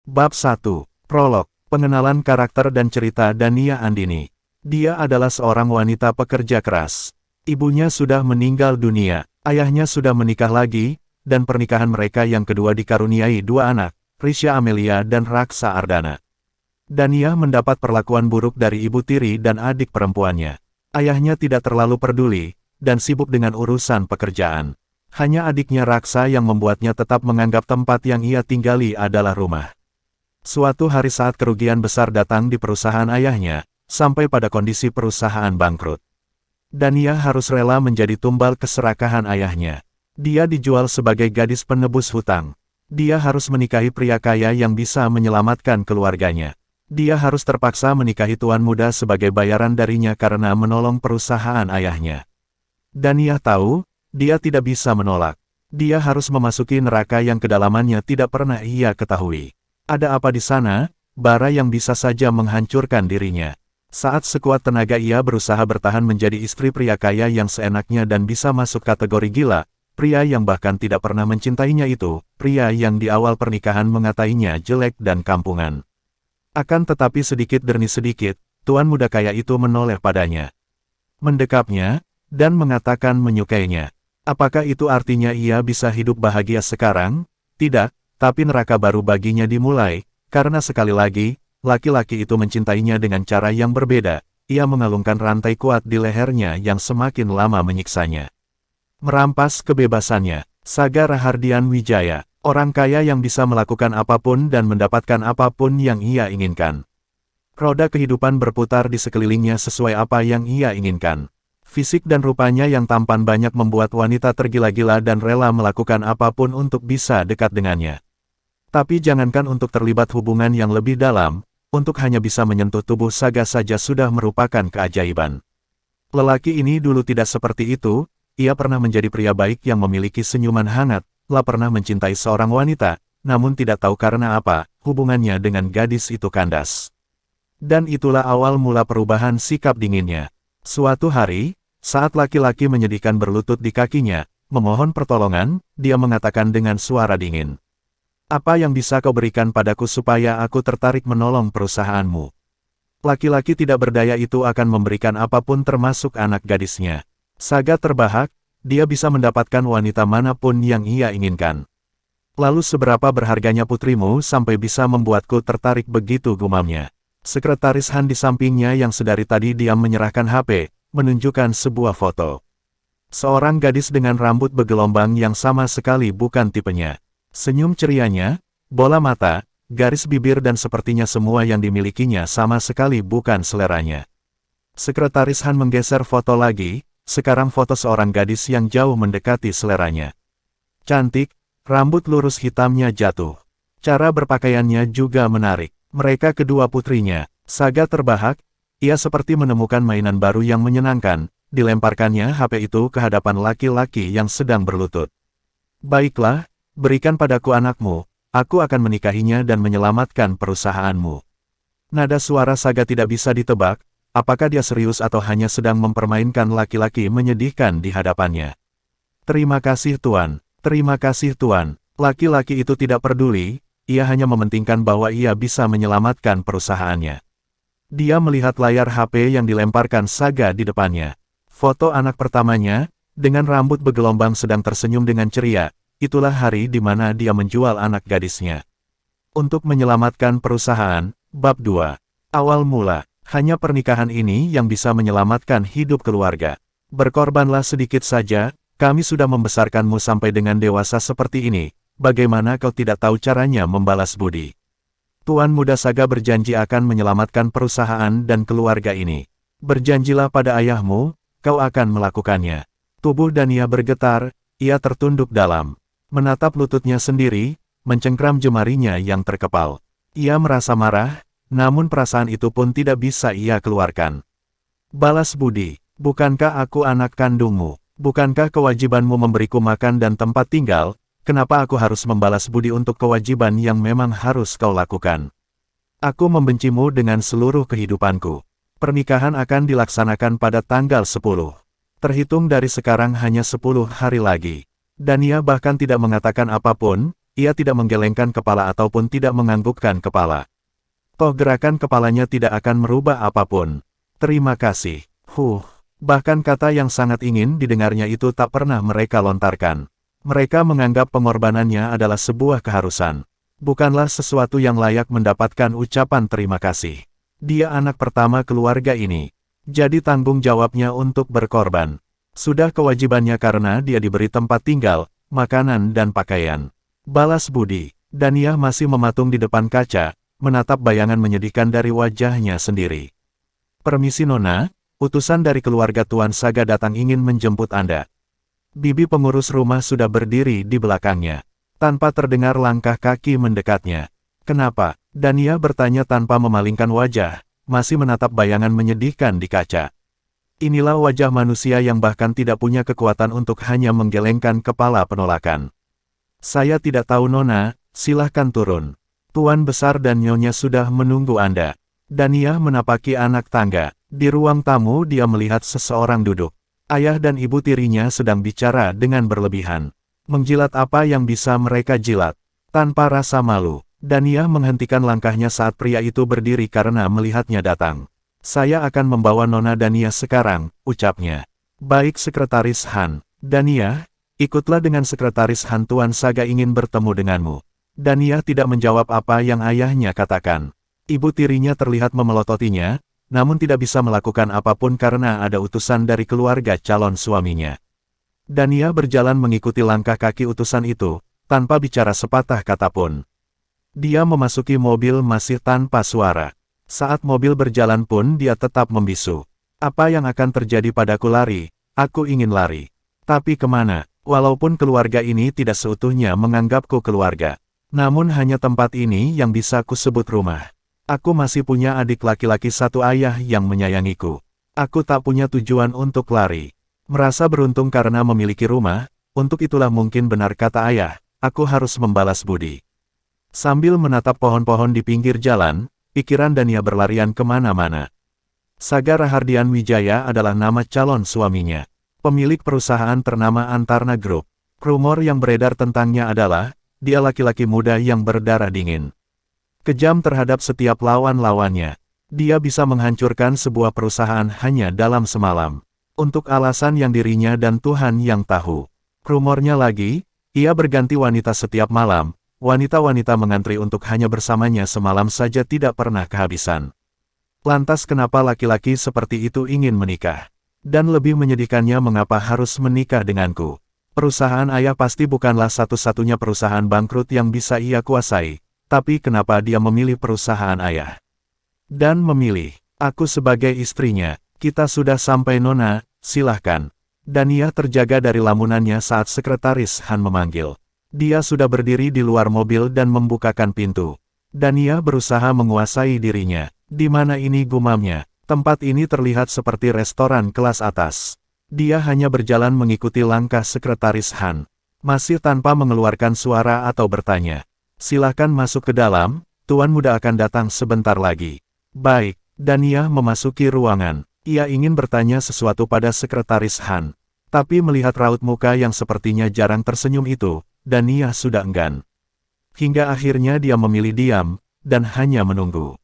Bab 1. Prolog. Pengenalan karakter dan cerita Dania Andini. Dia adalah seorang wanita pekerja keras. Ibunya sudah meninggal dunia, ayahnya sudah menikah lagi, dan pernikahan mereka yang kedua dikaruniai dua anak, Risha Amelia dan Raksa Ardana. Dania mendapat perlakuan buruk dari ibu tiri dan adik perempuannya. Ayahnya tidak terlalu peduli, dan sibuk dengan urusan pekerjaan. Hanya adiknya Raksa yang membuatnya tetap menganggap tempat yang ia tinggali adalah rumah. Suatu hari saat kerugian besar datang di perusahaan ayahnya, sampai pada kondisi perusahaan bangkrut. Dania harus rela menjadi tumbal keserakahan ayahnya. Dia dijual sebagai gadis penebus hutang. Dia harus menikahi pria kaya yang bisa menyelamatkan keluarganya. Dia harus terpaksa menikahi tuan muda sebagai bayaran darinya karena menolong perusahaan ayahnya. Dania tahu, dia tidak bisa menolak. Dia harus memasuki neraka yang kedalamannya tidak pernah ia ketahui. Ada apa di sana? Bara yang bisa saja menghancurkan dirinya. Saat sekuat tenaga ia berusaha bertahan menjadi istri pria kaya yang seenaknya dan bisa masuk kategori gila, pria yang bahkan tidak pernah mencintainya itu, pria yang di awal pernikahan mengatainya jelek dan kampungan. Akan tetapi sedikit demi sedikit, tuan muda kaya itu menoleh padanya. Mendekapnya, dan mengatakan menyukainya. Apakah itu artinya ia bisa hidup bahagia sekarang? Tidak. Tapi neraka baru baginya dimulai, karena sekali lagi, laki-laki itu mencintainya dengan cara yang berbeda. Ia mengalungkan rantai kuat di lehernya yang semakin lama menyiksanya. Merampas kebebasannya. Saga Rahardian Wijaya, orang kaya yang bisa melakukan apapun dan mendapatkan apapun yang ia inginkan. Roda kehidupan berputar di sekelilingnya sesuai apa yang ia inginkan. Fisik dan rupanya yang tampan banyak membuat wanita tergila-gila dan rela melakukan apapun untuk bisa dekat dengannya. Tapi jangankan untuk terlibat hubungan yang lebih dalam, untuk hanya bisa menyentuh tubuh Saga saja sudah merupakan keajaiban. Lelaki ini dulu tidak seperti itu, ia pernah menjadi pria baik yang memiliki senyuman hangat, pernah mencintai seorang wanita, namun tidak tahu karena apa, hubungannya dengan gadis itu kandas. Dan itulah awal mula perubahan sikap dinginnya. Suatu hari, saat laki-laki menyedihkan berlutut di kakinya, memohon pertolongan, dia mengatakan dengan suara dingin. Apa yang bisa kau berikan padaku supaya aku tertarik menolong perusahaanmu? Laki-laki tidak berdaya itu akan memberikan apapun termasuk anak gadisnya. Saga terbahak, dia bisa mendapatkan wanita manapun yang ia inginkan. Lalu seberapa berharganya putrimu sampai bisa membuatku tertarik begitu, gumamnya. Sekretaris Han di sampingnya yang sedari tadi diam menyerahkan HP, menunjukkan sebuah foto. Seorang gadis dengan rambut bergelombang yang sama sekali bukan tipenya. Senyum cerianya, bola mata, garis bibir dan sepertinya semua yang dimilikinya sama sekali bukan seleranya. Sekretaris Han menggeser foto lagi, sekarang foto seorang gadis yang jauh mendekati seleranya. Cantik, rambut lurus hitamnya jatuh. Cara berpakaiannya juga menarik. Mereka kedua putrinya. Saga terbahak, ia seperti menemukan mainan baru yang menyenangkan, dilemparkannya HP itu ke hadapan laki-laki yang sedang berlutut. Baiklah, berikan padaku anakmu, aku akan menikahinya dan menyelamatkan perusahaanmu. Nada suara Saga tidak bisa ditebak, apakah dia serius atau hanya sedang mempermainkan laki-laki menyedihkan di hadapannya. Terima kasih Tuan, terima kasih Tuan. Laki-laki itu tidak peduli, ia hanya mementingkan bahwa ia bisa menyelamatkan perusahaannya. Dia melihat layar HP yang dilemparkan Saga di depannya. Foto anak pertamanya, dengan rambut bergelombang sedang tersenyum dengan ceria. Itulah hari di mana dia menjual anak gadisnya. Untuk menyelamatkan perusahaan, Bab 2. Awal mula, hanya pernikahan ini yang bisa menyelamatkan hidup keluarga. Berkorbanlah sedikit saja, kami sudah membesarkanmu sampai dengan dewasa seperti ini, bagaimana kau tidak tahu caranya membalas budi? Tuan muda Saga berjanji akan menyelamatkan perusahaan dan keluarga ini. Berjanjilah pada ayahmu, kau akan melakukannya. Tubuh Dania bergetar, ia tertunduk dalam. Menatap lututnya sendiri, mencengkram jemarinya yang terkepal. Ia merasa marah, namun perasaan itu pun tidak bisa ia keluarkan. Balas budi, bukankah aku anak kandungmu? Bukankah kewajibanmu memberiku makan dan tempat tinggal? Kenapa aku harus membalas budi untuk kewajiban yang memang harus kau lakukan? Aku membencimu dengan seluruh kehidupanku. Pernikahan akan dilaksanakan pada tanggal 10. Terhitung dari sekarang hanya 10 hari lagi. Dania bahkan tidak mengatakan apapun, ia tidak menggelengkan kepala ataupun tidak menganggukkan kepala. Toh gerakan kepalanya tidak akan merubah apapun. Terima kasih. Bahkan kata yang sangat ingin didengarnya itu tak pernah mereka lontarkan. Mereka menganggap pengorbanannya adalah sebuah keharusan. Bukanlah sesuatu yang layak mendapatkan ucapan terima kasih. Dia anak pertama keluarga ini. Jadi tanggung jawabnya untuk berkorban. Sudah kewajibannya karena dia diberi tempat tinggal, makanan dan pakaian. Balas budi. Dania masih mematung di depan kaca, menatap bayangan menyedihkan dari wajahnya sendiri. Permisi Nona, utusan dari keluarga Tuan Saga datang ingin menjemput Anda. Bibi pengurus rumah sudah berdiri di belakangnya. Tanpa terdengar langkah kaki mendekatnya. Kenapa? Dania bertanya tanpa memalingkan wajah, masih menatap bayangan menyedihkan di kaca. Inilah wajah manusia yang bahkan tidak punya kekuatan untuk hanya menggelengkan kepala penolakan. Saya tidak tahu Nona, silahkan turun. Tuan Besar dan Nyonya sudah menunggu Anda. Dania menapaki anak tangga. Di ruang tamu dia melihat seseorang duduk. Ayah dan ibu tirinya sedang bicara dengan berlebihan. Menjilat apa yang bisa mereka jilat. Tanpa rasa malu, Dania menghentikan langkahnya saat pria itu berdiri karena melihatnya datang. Saya akan membawa Nona Dania sekarang, ucapnya. Baik Sekretaris Han. Dania, ikutlah dengan Sekretaris Han, Tuan Saga ingin bertemu denganmu. Dania tidak menjawab apa yang ayahnya katakan. Ibu tirinya terlihat memelototinya, namun tidak bisa melakukan apapun karena ada utusan dari keluarga calon suaminya. Dania berjalan mengikuti langkah kaki utusan itu, tanpa bicara sepatah kata pun. Dia memasuki mobil masih tanpa suara. Saat mobil berjalan pun dia tetap membisu. Apa yang akan terjadi padaku lari? Aku ingin lari. Tapi kemana? Walaupun keluarga ini tidak seutuhnya menganggapku keluarga. Namun hanya tempat ini yang bisa kusebut rumah. Aku masih punya adik laki-laki satu, ayah yang menyayangiku. Aku tak punya tujuan untuk lari. Merasa beruntung karena memiliki rumah, untuk itulah mungkin benar kata ayah, aku harus membalas budi. Sambil menatap pohon-pohon di pinggir jalan, pikiran Dania berlarian kemana-mana. Saga Rahardian Wijaya adalah nama calon suaminya. Pemilik perusahaan ternama Antarna Group. Rumor yang beredar tentangnya adalah, dia laki-laki muda yang berdarah dingin. Kejam terhadap setiap lawan-lawannya. Dia bisa menghancurkan sebuah perusahaan hanya dalam semalam. Untuk alasan yang dirinya dan Tuhan yang tahu. Rumornya lagi, ia berganti wanita setiap malam. Wanita-wanita mengantri untuk hanya bersamanya semalam saja tidak pernah kehabisan. Lantas kenapa laki-laki seperti itu ingin menikah? Dan lebih menyedihkannya mengapa harus menikah denganku? Perusahaan ayah pasti bukanlah satu-satunya perusahaan bangkrut yang bisa ia kuasai. Tapi kenapa dia memilih perusahaan ayah? Dan memilih aku sebagai istrinya. Kita sudah sampai Nona, silahkan. Dania terjaga dari lamunannya saat Sekretaris Han memanggil. Dia sudah berdiri di luar mobil dan membukakan pintu. Dania berusaha menguasai dirinya. Di mana ini, gumamnya? Tempat ini terlihat seperti restoran kelas atas. Dia hanya berjalan mengikuti langkah Sekretaris Han. Masih tanpa mengeluarkan suara atau bertanya. Silahkan masuk ke dalam, Tuan Muda akan datang sebentar lagi. Baik, Dania memasuki ruangan. Ia ingin bertanya sesuatu pada Sekretaris Han. Tapi melihat raut muka yang sepertinya jarang tersenyum itu, Dania sudah enggan. Hingga akhirnya dia memilih diam, dan hanya menunggu.